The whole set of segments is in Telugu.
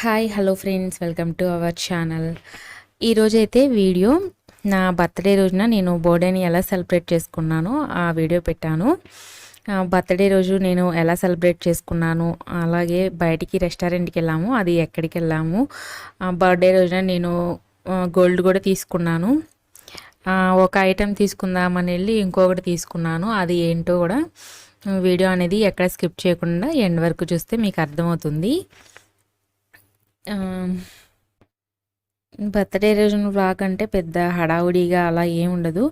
Hi hello friends, welcome to our channel. ఈరోజైతే వీడియో నా బర్త్డే రోజున నేను బర్త్డేని ఎలా సెలబ్రేట్ చేసుకున్నానో ఆ వీడియో పెట్టాను. బర్త్డే రోజు నేను ఎలా సెలబ్రేట్ చేసుకున్నాను, అలాగే బయటికి రెస్టారెంట్కి వెళ్ళాము, అది ఎక్కడికి వెళ్ళాము. బర్త్డే రోజున నేను గోల్డ్ కూడా తీసుకున్నాను. ఒక ఐటెం తీసుకుందామని వెళ్ళి ఇంకొకటి తీసుకున్నాను. అది ఏంటో కూడా వీడియో అనేది ఎక్కడ స్కిప్ చేయకుండా ఎండ్ వరకు చూస్తే మీకు అర్థమవుతుంది. బర్త్డే రోజున వ్లాగ్ అంటే పెద్ద హడావుడిగా అలా ఏం ఉండదు.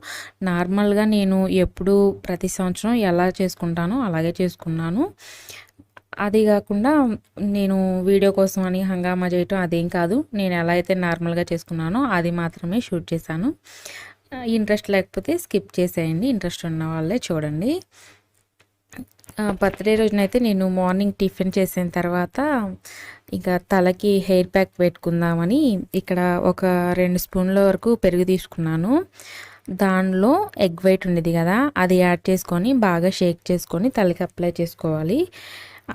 నార్మల్గా నేను ఎప్పుడు ప్రతి సంవత్సరం ఎలా చేసుకుంటానో అలాగే చేసుకున్నాను. అది కాకుండా నేను వీడియో కోసం అని హంగామా చేయటం అదేం కాదు. నేను ఎలా అయితే నార్మల్గా చేసుకున్నానో అది మాత్రమే షూట్ చేశాను. ఇంట్రెస్ట్ లేకపోతే స్కిప్ చేసేయండి, ఇంట్రెస్ట్ ఉన్న వాళ్ళే చూడండి. బర్త్డే రోజునైతే నేను మార్నింగ్ టిఫిన్ చేసిన తర్వాత ఇంకా తలకి హెయిర్ ప్యాక్ పెట్టుకుందామని ఇక్కడ ఒక 2 స్పూన్ల వరకు పెరుగు తీసుకున్నాను. దానిలో ఎగ్ వైట్ ఉండేది కదా, అది యాడ్ చేసుకొని బాగా షేక్ చేసుకొని తలకి అప్లై చేసుకోవాలి.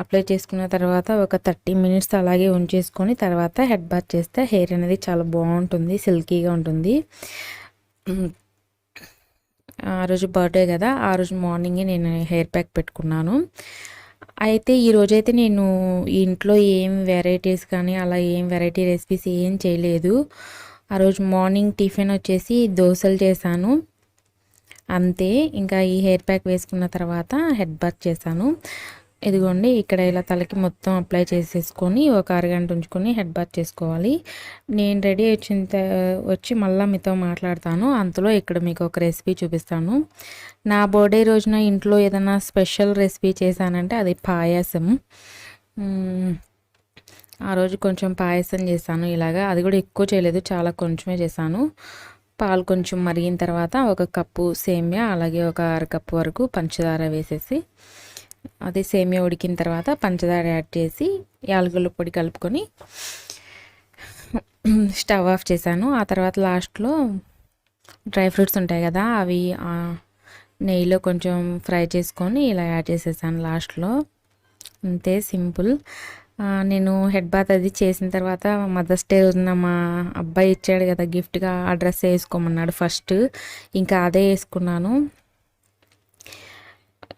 అప్లై చేసుకున్న తర్వాత ఒక 30 మినిట్స్ అలాగే ఉంచేసుకొని తర్వాత హెడ్ బాత్ చేస్తే హెయిర్ అనేది చాలా బాగుంటుంది, సిల్కీగా ఉంటుంది. ఆ రోజు బర్త్డే కదా, ఆ రోజు మార్నింగే నేను హెయిర్ ప్యాక్ పెట్టుకున్నాను. అయితే ఈరోజైతే నేను ఇంట్లో ఏం వెరైటీస్ కానీ అలా ఏం వెరైటీ రెసిపీస్ ఏం చేయలేదు. ఆ రోజు మార్నింగ్ టిఫిన్ వచ్చేసి దోశలు చేశాను అంతే. ఇంకా ఈ హెయిర్ ప్యాక్ వేసుకున్న తర్వాత హెడ్ బాత్ చేశాను. ఇదిగోండి, ఇక్కడ ఇలా తలకి మొత్తం అప్లై చేసేసుకొని ఒక అరగంట ఉంచుకొని హెడ్ బాత్ చేసుకోవాలి. నేను రెడీ వచ్చి మళ్ళీ మీతో మాట్లాడతాను. అంతలో ఇక్కడ మీకు ఒక రెసిపీ చూపిస్తాను. నా బర్త్డే రోజున ఇంట్లో ఏదైనా స్పెషల్ రెసిపీ చేశానంటే అది పాయసం. ఆ రోజు కొంచెం పాయసం చేశాను ఇలాగా. అది కూడా ఎక్కువ చేయలేదు, చాలా కొంచెమే చేశాను. పాలు కొంచెం మరిగిన తర్వాత ఒక కప్పు సేమ్యా, అలాగే ఒక అరకప్పు వరకు పంచదార వేసేసి, అది సేమియా ఉడికిన తర్వాత పంచదార యాడ్ చేసి యాలకుల పొడి కలుపుకొని స్టవ్ ఆఫ్ చేశాను. ఆ తర్వాత లాస్ట్లో డ్రై ఫ్రూట్స్ ఉంటాయి కదా, అవి నెయ్యిలో కొంచెం ఫ్రై చేసుకొని ఇలా యాడ్ చేసేసాను లాస్ట్లో. అంతే, సింపుల్. నేను హెడ్ బాత్ అది చేసిన తర్వాత మదర్స్ డే రోజున మా అబ్బాయి ఇచ్చాడు కదా గిఫ్ట్గా, ఆ డ్రెస్ వేసుకోమన్నాడు ఫస్ట్. ఇంకా అదే వేసుకున్నాను.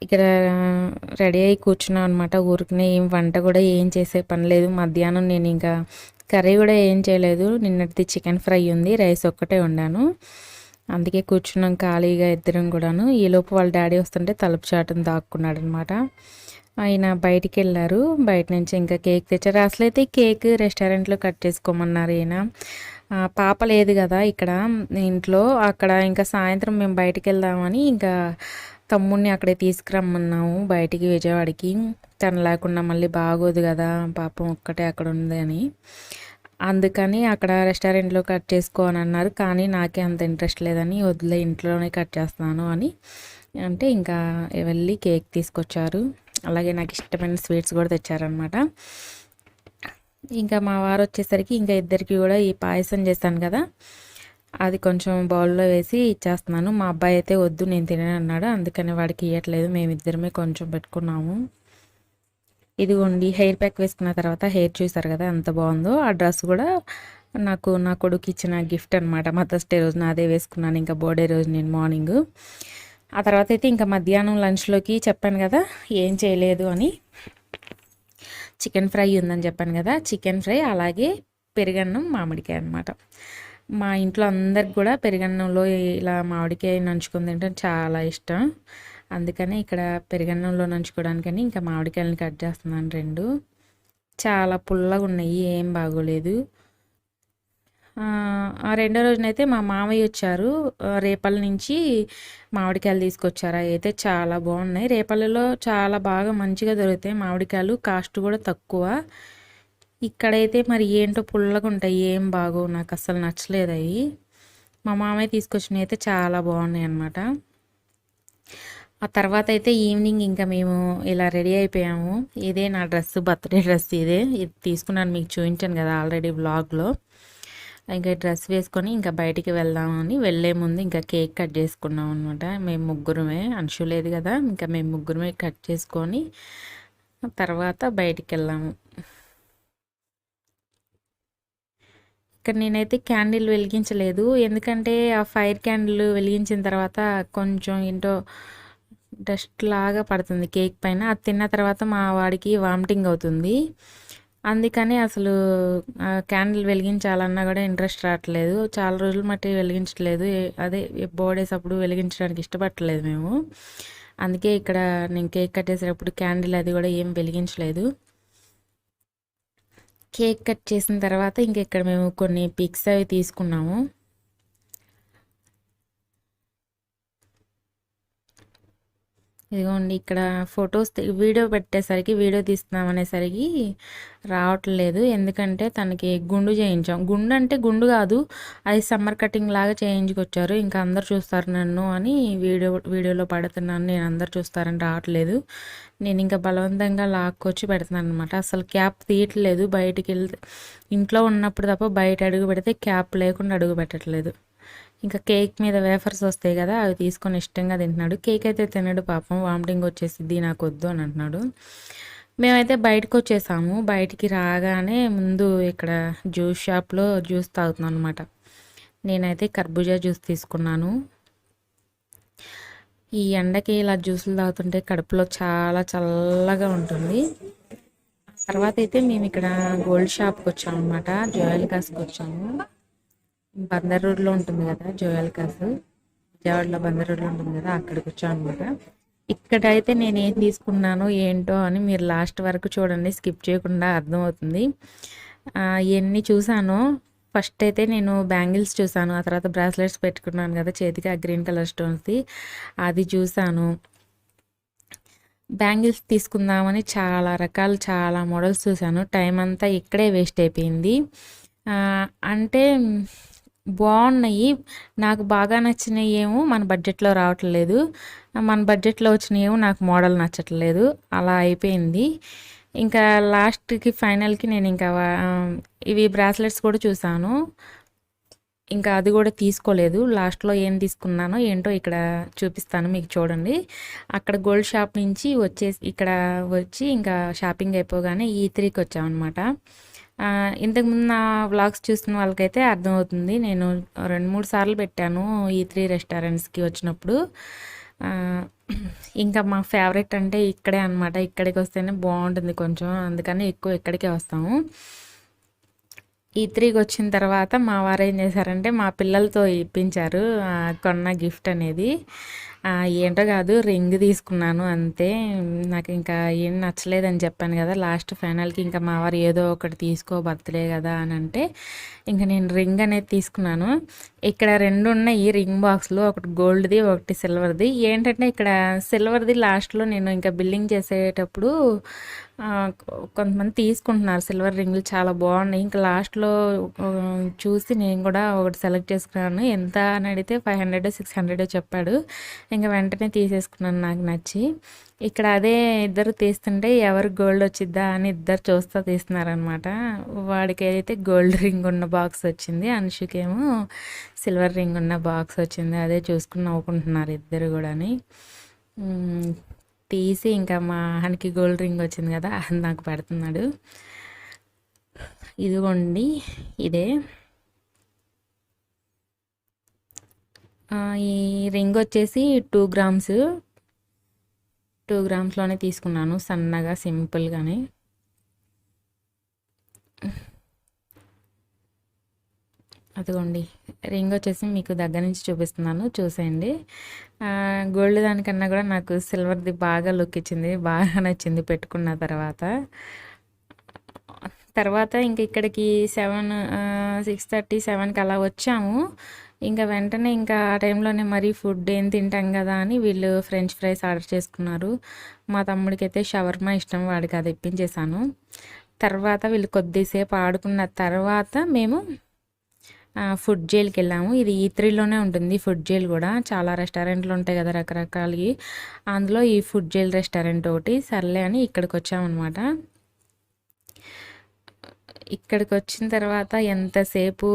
ఇక్కడ రెడీ అయ్యి కూర్చున్నాను అనమాట. ఊరికనే ఏం వంట కూడా ఏం చేసే పని లేదు. మధ్యాహ్నం నేను ఇంకా కర్రీ కూడా ఏం చేయలేదు. నిన్నటిది చికెన్ ఫ్రై ఉంది, రైస్ ఒక్కటే వండాను. అందుకే కూర్చున్నాం ఖాళీగా ఇద్దరం కూడాను. ఈలోపు వాళ్ళ డాడీ వస్తుంటే తలుపు చాటును దాక్కున్నాడు అనమాట. ఆయన బయటికి వెళ్ళారు. బయట నుంచి ఇంకా కేక్ తెచ్చారు. అసలైతే కేక్ రెస్టారెంట్లో కట్ చేసుకోమన్నారు ఈయన. పాప లేదు కదా ఇక్కడ ఇంట్లో. అక్కడ ఇంకా సాయంత్రం మేము బయటికి వెళ్దామని ఇంకా తమ్ముడిని అక్కడే తీసుకురమ్మన్నాము బయటికి, విజయవాడకి. తను లేకుండా మళ్ళీ బాగోదు కదా, పాపం ఒక్కటే అక్కడ ఉంది అని. అందుకని అక్కడ రెస్టారెంట్లో కట్ చేసుకో అని అన్నారు. కానీ నాకే అంత ఇంట్రెస్ట్ లేదని వదిలే, ఇంట్లోనే కట్ చేస్తున్నాను అని అంటే ఇంకా వెళ్ళి కేక్ తీసుకొచ్చారు. అలాగే నాకు ఇష్టమైన స్వీట్స్ కూడా తెచ్చారనమాట. ఇంకా మా వారు వచ్చేసరికి ఇంకా ఇద్దరికి కూడా ఈ పాయసం చేశాను కదా, అది కొంచెం బౌల్లో వేసి ఇచ్చేస్తున్నాను. మా అబ్బాయి అయితే వద్దు నేను తినను అన్నాడు, అందుకని వాడికి ఇవ్వట్లేదు. మేమిద్దరమే కొంచెం పెట్టుకున్నాము. ఇదిగోండి, హెయిర్ ప్యాక్ వేసుకున్న తర్వాత హెయిర్ చూసారు కదా ఎంత బాగుందో. ఆ డ్రెస్ కూడా నాకు నా కొడుకు ఇచ్చిన గిఫ్ట్ అనమాట. మదర్స్ డే రోజున అదే వేసుకున్నాను ఇంకా బర్త్డే రోజు నేను మార్నింగ్. ఆ తర్వాత అయితే ఇంకా మధ్యాహ్నం లంచ్లోకి చెప్పాను కదా ఏం చేయలేదు అని, చికెన్ ఫ్రై ఉందని చెప్పాను కదా, చికెన్ ఫ్రై అలాగే పెరుగన్నం మామిడికాయ అనమాట. మా ఇంట్లో అందరికి కూడా పెరుగన్నంలో ఇలా మామిడికాయ నంచుకొని తింటే చాలా ఇష్టం. అందుకని ఇక్కడ పెరుగన్నంలో నంచుకోవడానికని ఇంకా మామిడికాయలని కట్ చేస్తున్నాను 2. చాలా పుల్లగా ఉన్నాయి, ఏం బాగోలేదు. ఆ రెండో రోజునైతే మా మామయ్య వచ్చారు. రేపల్లి నుంచి మామిడికాయలు తీసుకొచ్చారు. అయితే చాలా బాగున్నాయి. రేపల్లిలో చాలా బాగా మంచిగా దొరుకుతాయి మామిడికాయలు, కాస్ట్ కూడా తక్కువ. ఇక్కడైతే మరి ఏంటో పుల్లగా ఉంటాయి, ఏం బాగో, నాకు అస్సలు నచ్చలేదు అవి. మా మామయ్య తీసుకొచ్చినవి అయితే చాలా బాగున్నాయి అన్నమాట. ఆ తర్వాత అయితే ఈవినింగ్ ఇంకా మేము ఇలా రెడీ అయిపోయాము. ఇదే నా డ్రెస్, బర్త్డే డ్రెస్ ఇది తీసుకున్నాను, మీకు చూపించాను కదా ఆల్రెడీ వ్లాగ్లో. ఇంకా డ్రెస్ వేసుకొని ఇంకా బయటికి వెళ్దామని వెళ్ళే ముందు ఇంకా కేక్ కట్ చేసుకున్నాం అనమాట. మేము ముగ్గురమే, అంశు లేదు కదా, ఇంకా మేము ముగ్గురమే కట్ చేసుకొని తర్వాత బయటికి వెళ్ళాము. ఇక్కడ నేనైతే క్యాండిల్ వెలిగించలేదు. ఎందుకంటే ఆ ఫైర్ క్యాండిల్ వెలిగించిన తర్వాత కొంచెం ఏంటో డస్ట్ లాగా పడుతుంది కేక్ పైన. అది తిన్న తర్వాత మా వాడికి వామిటింగ్ అవుతుంది. అందుకని అసలు క్యాండిల్ వెలిగించాలన్నా కూడా ఇంట్రెస్ట్ రావట్లేదు. చాలా రోజులు మట్టి వెలిగించట్లేదు. అదే బర్త్డేస్ అప్పుడు వెలిగించడానికి ఇష్టపడట్లేదు మేము. అందుకే ఇక్కడ నేను కేక్ కట్టేసేటప్పుడు క్యాండిల్ అది కూడా ఏం వెలిగించలేదు. కేక్ కట్ చేసిన తర్వాత ఇంక ఇక్కడ మేము కొన్ని పిక్స్ అవి తీసుకున్నాము. ఇదిగోండి ఇక్కడ ఫొటోస్ వీడియో పెట్టేసరికి వీడియో తీస్తున్నాం అనేసరికి రావట్లేదు. ఎందుకంటే తనకి గుండు చేయించాం. గుండు అంటే గుండు కాదు, అది సమ్మర్ కటింగ్ లాగా చేయించుకొచ్చారు. ఇంకా అందరు చూస్తారు నన్ను అని వీడియోలో పడుతున్నాను, నేను అందరు చూస్తారని రావట్లేదు. నేను ఇంకా బలవంతంగా లాక్కొచ్చి పెడుతున్నాను అనమాట. అసలు క్యాప్ తీయట్లేదు. బయటికి వెళ్తే ఇంట్లో ఉన్నప్పుడు తప్ప బయట అడుగు పెడితే క్యాప్ లేకుండా అడుగు పెట్టట్లేదు. ఇంకా కేక్ మీద వేఫర్స్ వస్తాయి కదా, అవి తీసుకొని ఇష్టంగా తింటున్నాడు. కేక్ అయితే తినడు పాపం, వామిటింగ్ వచ్చేసిద్ది నాకు వద్దు అని అంటున్నాడు. మేమైతే బయటకు వచ్చేసాము. బయటికి రాగానే ముందు ఇక్కడ జ్యూస్ షాప్లో జ్యూస్ తాగుతున్నాను అనమాట. నేనైతే కర్బూజా జ్యూస్ తీసుకున్నాను. ఈ ఎండకి ఇలా జ్యూసులు తాగుతుంటే కడుపులో చాలా చల్లగా ఉంటుంది. తర్వాత అయితే మేము ఇక్కడ గోల్డ్ షాప్కి వచ్చాము అనమాట. జ్యువెల్ కాస్కి వచ్చాము. బందర్ రోడ్లో ఉంటుంది కదా జ్యువెల్ కాస్, విజయవాడలో బందర్ రోడ్లో ఉంటుంది కదా, అక్కడికి వచ్చాను అనమాట. ఇక్కడైతే నేను ఏం తీసుకున్నానో ఏంటో అని మీరు లాస్ట్ వరకు చూడండి, స్కిప్ చేయకుండా అర్థమవుతుంది. ఇవన్నీ చూసాను. ఫస్ట్ అయితే నేను బ్యాంగిల్స్ చూసాను, ఆ తర్వాత బ్రాస్లెట్స్ పెట్టుకున్నాను కదా చేతికి, ఆ గ్రీన్ కలర్ స్టోన్స్ది అది చూసాను. బ్యాంగిల్స్ తీసుకుందామని చాలా రకాలు చాలా మోడల్స్ చూసాను. టైం అంతా ఇక్కడే వేస్ట్ అయిపోయింది. అంటే బాగున్నాయి, నాకు బాగా నచ్చినవి ఏమో మన బడ్జెట్లో రావట్లేదు, మన బడ్జెట్లో వచ్చినవి ఏమో నాకు మోడల్ నచ్చట్లేదు, అలా అయిపోయింది. ఇంకా లాస్ట్కి ఫైనల్కి నేను ఇంకా ఇవి బ్రాస్లెట్స్ కూడా చూసాను, ఇంకా అది కూడా తీసుకోలేదు. లాస్ట్లో ఏం తీసుకున్నానో ఏంటో ఇక్కడ చూపిస్తాను మీకు, చూడండి. అక్కడ గోల్డ్ షాప్ నుంచి వచ్చేసి ఇక్కడ వచ్చి ఇంకా షాపింగ్ అయిపోగానే E3కి వచ్చామన్నమాట. ఇంతకుముందు నా వ్లాగ్స్ చూస్తున్న వాళ్ళకైతే అర్థమవుతుంది. నేను 2-3 సార్లు పెట్టాను E3 రెస్టారెంట్స్కి వచ్చినప్పుడు. ఇంకా మా ఫేవరెట్ అంటే ఇక్కడే అనమాట. ఇక్కడికి వస్తేనే బాగుంటుంది కొంచెం, అందుకని ఎక్కువ ఇక్కడికే వస్తాము. E3కి వచ్చిన తర్వాత మా వారు ఏం చేశారంటే మా పిల్లలతో ఇప్పించారు కొన్న గిఫ్ట్ అనేది. ఏంటో కాదు, రింగ్ తీసుకున్నాను అంతే. నాకు ఇంకా ఏం నచ్చలేదని చెప్పాను కదా, లాస్ట్ ఫైనల్కి ఇంకా మా వారు ఏదో ఒకటి తీసుకో బర్త్డే కదా అని అంటే ఇంకా నేను రింగ్ అనేది తీసుకున్నాను. ఇక్కడ 2 ఉన్నాయి రింగ్ బాక్స్లో, ఒకటి గోల్డ్ది ఒకటి సిల్వర్ది. ఏంటంటే ఇక్కడ సిల్వర్ది లాస్ట్లో నేను ఇంకా బిల్లింగ్ చేసేటప్పుడు కొంతమంది తీసుకుంటున్నారు సిల్వర్ రింగులు, చాలా బాగున్నాయి. ఇంకా లాస్ట్లో చూసి నేను కూడా ఒకటి సెలెక్ట్ చేసుకున్నాను. ఎంత అని అడిగితే 500-600 చెప్పాడు. ఇంకా వెంటనే తీసేసుకున్నాను నాకు నచ్చి. ఇక్కడ అదే ఇద్దరు తీస్తుంటే ఎవరు గోల్డ్ వచ్చిద్దా అని ఇద్దరు చూస్తూ తీస్తున్నారనమాట. వాడికి అయితే గోల్డ్ రింగ్ ఉన్న బాక్స్ వచ్చింది, అనుషుకేమో సిల్వర్ రింగ్ ఉన్న బాక్స్ వచ్చింది. అదే చూసుకుని నవ్వుకుంటున్నారు ఇద్దరు కూడాని. తీసి ఇంకా మా హనికి గోల్డ్ రింగ్ వచ్చింది కదా అది నాకు పెడుతున్నాడు. ఇదిగోండి ఇదే. ఈ రింగ్ వచ్చేసి 2 గ్రామ్స్, 2 గ్రామ్స్లోనే తీసుకున్నాను, సన్నగా సింపుల్గానే. అదిగోండి రింగ్ వచ్చేసి మీకు దగ్గర నుంచి చూపిస్తున్నాను, చూసేయండి. గోల్డ్ దానికన్నా కూడా నాకు సిల్వర్ది బాగా లుక్ ఇచ్చింది, బాగా నచ్చింది పెట్టుకున్న తర్వాత. ఇంక ఇక్కడికి 6:30-7కి అలా వచ్చాము. ఇంకా వెంటనే ఇంకా ఆ టైంలోనే మరి ఫుడ్ ఏం తింటాం కదా అని వీళ్ళు ఫ్రెంచ్ ఫ్రైస్ ఆర్డర్ చేసుకున్నారు. మా తమ్ముడికి అయితే షవర్మా ఇష్టం, వాడికి అది ఇప్పించేశాను. తర్వాత వీళ్ళు కొద్దిసేపు ఆడుకున్న తర్వాత మేము ఫుడ్ జైల్కి వెళ్ళాము. ఇది E3లోనే ఉంటుంది ఫుడ్ జైల్ కూడా, చాలా రెస్టారెంట్లు ఉంటాయి కదా రకరకాలవి, అందులో ఈ ఫుడ్ జైల్ రెస్టారెంట్ ఒకటి. సర్లే అని ఇక్కడికి వచ్చామన్నమాట. ఇక్కడికి వచ్చిన తర్వాత ఎంతసేపు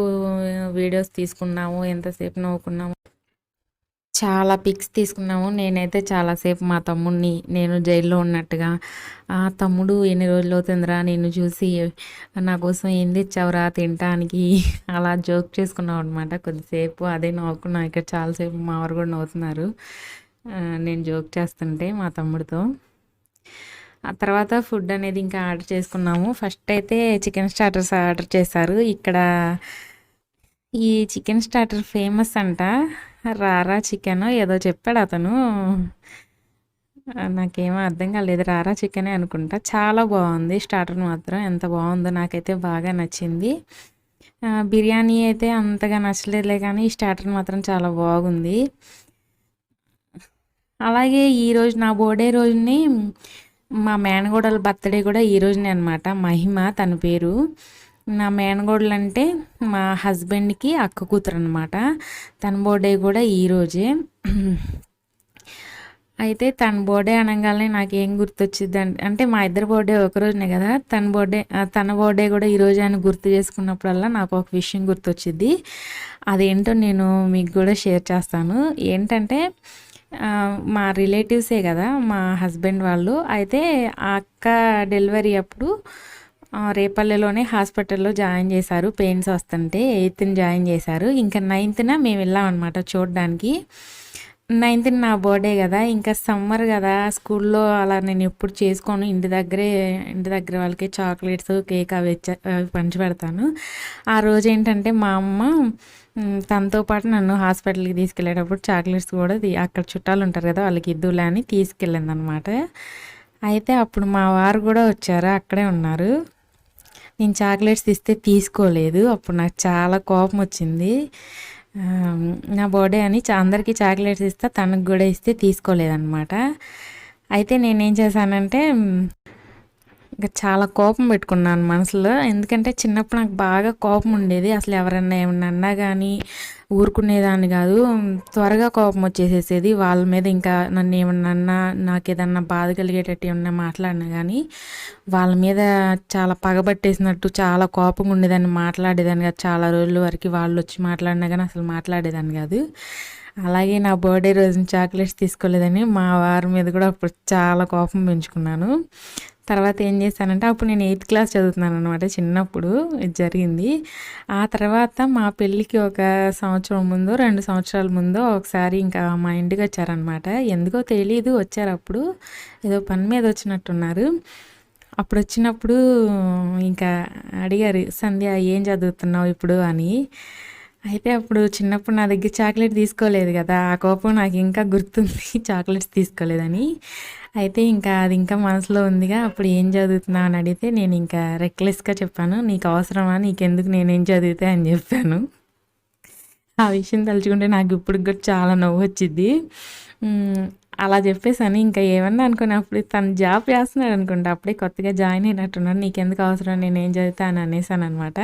వీడియోస్ తీసుకున్నాము, ఎంతసేపు నవ్వుకున్నాము. చాలా పిక్స్ తీసుకున్నాము. నేనైతే చాలాసేపు మా తమ్ముడిని నేను జైల్లో ఉన్నట్టుగా, తమ్ముడు ఎన్ని రోజులవుతుందిరా నిన్ను చూసి, నా కోసం ఏం తెచ్చావురా తినటానికి అలా జోక్ చేసుకున్నాం అనమాట కొద్దిసేపు. అదే నవ్వుకున్నాం. ఇక్కడ చాలాసేపు మా వారు కూడా నవ్వుతున్నారు నేను జోక్ చేస్తుంటే మా తమ్ముడితో. ఆ తర్వాత ఫుడ్ అనేది ఇంకా ఆర్డర్ చేసుకున్నాము. ఫస్ట్ అయితే చికెన్ స్టార్టర్స్ ఆర్డర్ చేశారు. ఇక్కడ ఈ చికెన్ స్టార్టర్ ఫేమస్ అంట. రారా చికెన్ ఏదో చెప్పాడు అతను. నాకేమో అర్థం కాలేదు. రారా చికెనే అనుకుంటా. చాలా బాగుంది స్టార్టర్ మాత్రం. ఎంత బాగుందో నాకైతే బాగా నచ్చింది. బిర్యానీ అయితే అంతగా నచ్చలేదులే కానీ ఈ స్టార్టర్ మాత్రం చాలా బాగుంది. అలాగే ఈరోజు నా బర్త్డే రోజుని మా మేనగోడల బర్త్డే కూడా ఈ రోజునే అనమాట. మహిమ తన పేరు. నా మేనగోడలు అంటే మా హస్బెండ్కి అక్క కూతురు అనమాట. తన బర్త్డే కూడా ఈరోజే. అయితే తన బర్త్డే అనగానే నాకేం గుర్తొచ్చింది అంటే మా ఇద్దరు బర్త్డే ఒకరోజునే కదా. తన బర్త్డే కూడా ఈరోజు అని గుర్తు చేసుకున్నప్పుడల్లా నాకు ఒక విషయం గుర్తొచ్చింది. అదేంటో నేను మీకు కూడా షేర్ చేస్తాను. ఏంటంటే మా రిలేటివ్సే కదా మా హస్బెండ్ వాళ్ళు. అయితే ఆ అక్క డెలివరీ అప్పుడు రేపల్లెలోనే హాస్పిటల్లో జాయిన్ చేశారు. పెయిన్స్ వస్తుంటే 8th జాయిన్ చేశారు. ఇంకా 9th మేము వెళ్ళాం అనమాట చూడడానికి. 9th నా బర్త్డే కదా, ఇంకా సమ్మర్ కదా, స్కూల్లో అలా నేను ఎప్పుడు చేసుకోను. ఇంటి దగ్గర వాళ్ళకి చాక్లెట్స్ కేక్ అవి పంచిపెడతాను. ఆ రోజు ఏంటంటే మా అమ్మ తనతో పాటు నన్ను హాస్పిటల్కి తీసుకెళ్ళేటప్పుడు చాక్లెట్స్ కూడా అక్కడ చుట్టాలు ఉంటారు కదా వాళ్ళకి ఇద్దులే అని తీసుకెళ్ళింది అనమాట. అయితే అప్పుడు మా వారు కూడా వచ్చారు, అక్కడే ఉన్నారు. నేను చాక్లెట్స్ ఇస్తే తీసుకోలేదు. అప్పుడు నాకు చాలా కోపం వచ్చింది. నా బర్త్డే అని అందరికీ చాక్లెట్స్ ఇస్తే తనకు కూడా ఇస్తే తీసుకోలేదన్నమాట. అయితే నేనేం చేశానంటే ఇంకా చాలా కోపం పెట్టుకున్నాను మనసులో. ఎందుకంటే చిన్నప్పుడు నాకు బాగా కోపం ఉండేది. అసలు ఎవరన్నా ఏమన్నా అన్నా కానీ ఊరుకునేదాన్ని కాదు. త్వరగా కోపం వచ్చేసేసేది వాళ్ళ మీద. ఇంకా నన్ను ఏమన్నా అన్నా, నాకు ఏదన్నా బాధ కలిగేటట్టు ఏమన్నా మాట్లాడినా కానీ వాళ్ళ మీద చాలా పగబట్టేసినట్టు చాలా కోపంగా ఉండేదాన్ని. మాట్లాడేదాన్ని కాదు చాలా రోజుల వరకు. వాళ్ళు వచ్చి మాట్లాడినా కానీ అసలు మాట్లాడేదాన్ని కాదు. అలాగే నా బర్త్డే రోజున చాక్లెట్స్ తీసుకోలేదని మా వారి మీద కూడా అప్పుడు చాలా కోపం పెంచుకున్నాను. తర్వాత ఏం చేశానంటే అప్పుడు నేను 8th క్లాస్ చదువుతున్నాను అనమాట. చిన్నప్పుడు ఇది జరిగింది. ఆ తర్వాత మా పెళ్ళికి ఒక సంవత్సరం ముందో 2 సంవత్సరాల ముందో ఒకసారి ఇంకా మా ఇంటికి వచ్చారనమాట. ఎందుకో తెలీదు వచ్చారు. అప్పుడు ఏదో పని మీద వచ్చినట్టున్నారు. అప్పుడు వచ్చినప్పుడు ఇంకా అడిగారు, సంధ్య ఏం చదువుతున్నావు ఇప్పుడు అని. అయితే అప్పుడు చిన్నప్పుడు నా దగ్గర చాక్లెట్ తీసుకోలేదు కదా, ఆ కోపం నాకు ఇంకా గుర్తుంది చాక్లెట్స్ తీసుకోలేదని. అయితే ఇంకా అది ఇంకా మనసులో ఉందిగా. అప్పుడు ఏం చదువుతున్నావు అని అడిగితే నేను ఇంకా రెక్లెస్గా చెప్పాను, నీకు అవసరమా, నీకెందుకు, నేనేం చదివితే అని చెప్పాను. ఆ విషయం తలుచుకుంటే నాకు ఇప్పుడు కూడా చాలా నవ్వు వచ్చింది. అలా చెప్పేసాను. ఇంకా ఏమన్నా అనుకుని అప్పుడు తను జాబ్ చేస్తున్నాడు అనుకుంటా, అప్పుడే కొత్తగా జాయిన్ అయినట్టున్నాడు. నీకెందుకు అవసరం, నేనేం చదివితే అని అనేసాను అనమాట.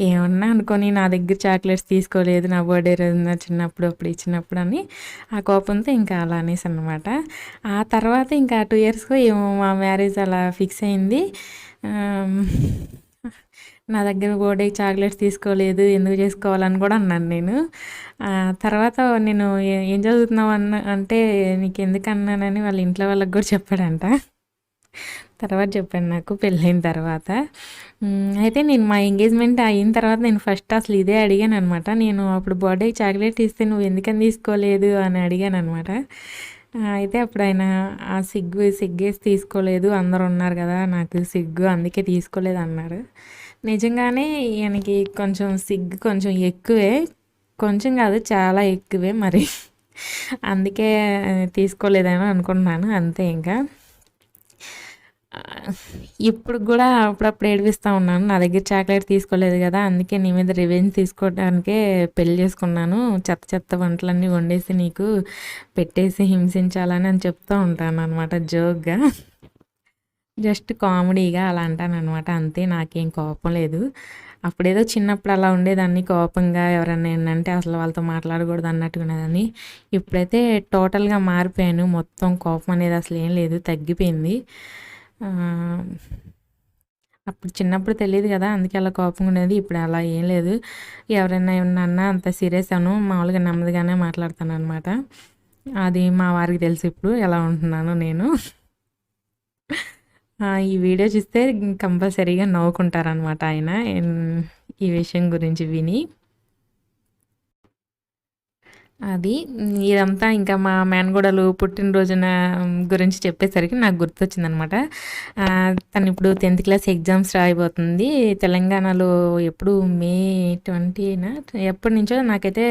ఏమన్నా అనుకొని నా దగ్గర చాక్లెట్స్ తీసుకోలేదు నా బర్త్డే రోజున చిన్నప్పుడు అప్పుడు ఇచ్చినప్పుడు అని ఆ కోపంతో ఇంకా అలా అనేసాను అనమాట. ఆ తర్వాత ఇంకా 2 ఇయర్స్కో ఏమో మా మ్యారేజ్ అలా ఫిక్స్ అయింది. నా దగ్గర బర్త్డేకి చాక్లెట్స్ తీసుకోలేదు, ఎందుకు చేసుకోవాలని కూడా అన్నాను నేను. తర్వాత నేను ఏం చదువుతున్నావు అంటే నీకు ఎందుకు అన్నానని వాళ్ళ ఇంట్లో వాళ్ళకి కూడా చెప్పాడంట. తర్వాత చెప్పాను నాకు పెళ్ళైన తర్వాత. అయితే నేను మా ఎంగేజ్మెంట్ అయిన తర్వాత నేను ఫస్ట్ అసలు ఇదే అడిగాను అనమాట. నేను అప్పుడు బర్త్డేకి చాక్లెట్ ఇస్తే నువ్వు ఎందుకని తీసుకోలేదు అని అడిగాను అనమాట. అయితే అప్పుడు ఆయన సిగ్గేసి తీసుకోలేదు, అందరు ఉన్నారు కదా నాకు సిగ్గు అందుకే తీసుకోలేదు అన్నారు. నిజంగానే ఈయనకి కొంచెం సిగ్గు కొంచెం ఎక్కువే. కొంచెం కాదు చాలా ఎక్కువే మరి. అందుకే తీసుకోలేదని అనుకుంటున్నాను అంతే. ఇంకా ఇప్పుడు కూడా అప్పుడప్పుడు ఏడిపిస్తూ ఉన్నాను, నా దగ్గర చాక్లెట్ తీసుకోలేదు కదా అందుకే నీ మీద రివెంజ్ తీసుకోవడానికే పెళ్లి చేసుకున్నాను, చెత్త చెత్త వంటలన్నీ వండేసి నీకు పెట్టేసి హింసించాలని అని చెప్తూ ఉంటాను అనమాట జోక్గా. జస్ట్ కామెడీగా అలా అంటాను అనమాట అంతే. నాకేం కోపం లేదు. అప్పుడేదో చిన్నప్పుడు అలా ఉండేదాన్ని కోపంగా, ఎవరన్నా ఏంటంటే అసలు వాళ్ళతో మాట్లాడకూడదు అన్నట్టుగా ఉండేదాన్ని. ఇప్పుడైతే టోటల్గా మారిపోయాను. మొత్తం కోపం అనేది అసలు ఏం లేదు, తగ్గిపోయింది. అప్పుడు చిన్నప్పుడు తెలియదు కదా, అందుకే అలా కోపంగా ఉండేది. ఇప్పుడు అలా ఏం లేదు. ఎవరైనా ఏమన్నా అన్నా అంత సీరియస్ అను, మామూలుగా నెమ్మదిగానే మాట్లాడతాననమాట. అది మా వారికి తెలుసు ఇప్పుడు ఎలా ఉంటున్నానో నేను. ఈ వీడియో చూస్తే కంపల్సరీగా నవ్వుకుంటారనమాట ఆయన ఈ విషయం గురించి విని. అది ఇదంతా ఇంకా మా మేనగోడలు పుట్టినరోజున గురించి చెప్పేసరికి నాకు గుర్తొచ్చిందనమాట. తను ఇప్పుడు 10th క్లాస్ ఎగ్జామ్స్ రాయబోతుంది. తెలంగాణలో ఎప్పుడు మే 20నా ఎప్పటి నుంచో నాకైతే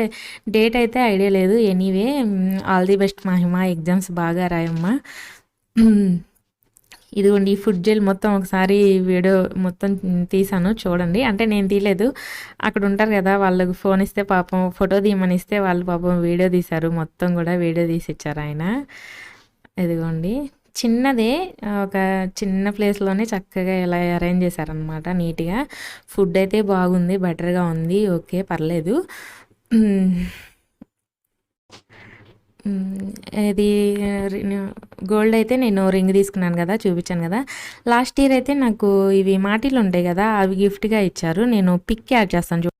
డేట్ అయితే ఐడియా లేదు. Anyway all the best Mahima, exams బాగా రాయమ్మా. ఇదిగోండి ఈ ఫుడ్ జెల్ మొత్తం ఒకసారి వీడియో మొత్తం తీసాను చూడండి. అంటే నేను తీయలేదు, అక్కడ ఉంటారు కదా వాళ్ళకి ఫోన్ ఇస్తే పాపం ఫోటో తీయమని ఇస్తే వాళ్ళు పాపం వీడియో తీశారు, మొత్తం కూడా వీడియో తీసి ఇచ్చారు ఆయన. ఇదిగోండి చిన్నదే, ఒక చిన్న ప్లేస్లోనే చక్కగా ఇలా అరేంజ్ చేశారనమాట నీట్గా. ఫుడ్ అయితే బాగుంది, బెటర్గా ఉంది, ఓకే పర్లేదు. ఇది గోల్డ్ అయితే నేను రింగ్ తీసుకున్నాను కదా, చూపించాను కదా. లాస్ట్ ఇయర్ అయితే నాకు ఇవి మాటీలు ఉంటాయి కదా, అవి గిఫ్ట్గా ఇచ్చారు. నేను పిక్ యాడ్ చేస్తాను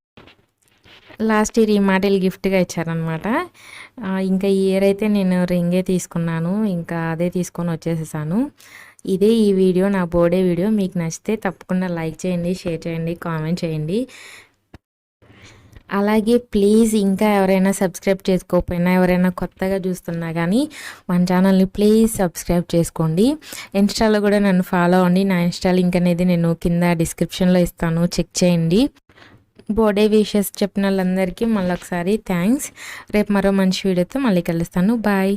లాస్ట్ ఇయర్ ఈ మాటీలు గిఫ్ట్గా ఇచ్చారనమాట. ఇంకా ఈ ఇయర్ అయితే నేను రింగే తీసుకున్నాను, ఇంకా అదే తీసుకొని వచ్చేసేసాను. ఇదే ఈ వీడియో, నా బర్త్డే వీడియో. మీకు నచ్చితే తప్పకుండా లైక్ చేయండి, షేర్ చేయండి, కామెంట్ చేయండి. అలాగే ప్లీజ్ ఇంకా ఎవరైనా సబ్స్క్రైబ్ చేసుకోకపోయినా, ఎవరైనా కొత్తగా చూస్తున్నా కానీ మన ఛానల్ని ప్లీజ్ సబ్స్క్రైబ్ చేసుకోండి. ఇన్స్టాలో కూడా నన్ను ఫాలో అవ్వండి. నా ఇన్స్టా లింక్ అనేది నేను కింద డిస్క్రిప్షన్లో ఇస్తాను, చెక్ చేయండి. బర్త్డే విషెస్ చెప్పిన వాళ్ళందరికీ మళ్ళీ ఒకసారి థ్యాంక్స్. రేపు మరో మంచి వీడియోతో మళ్ళీ కలుస్తాను. బాయ్.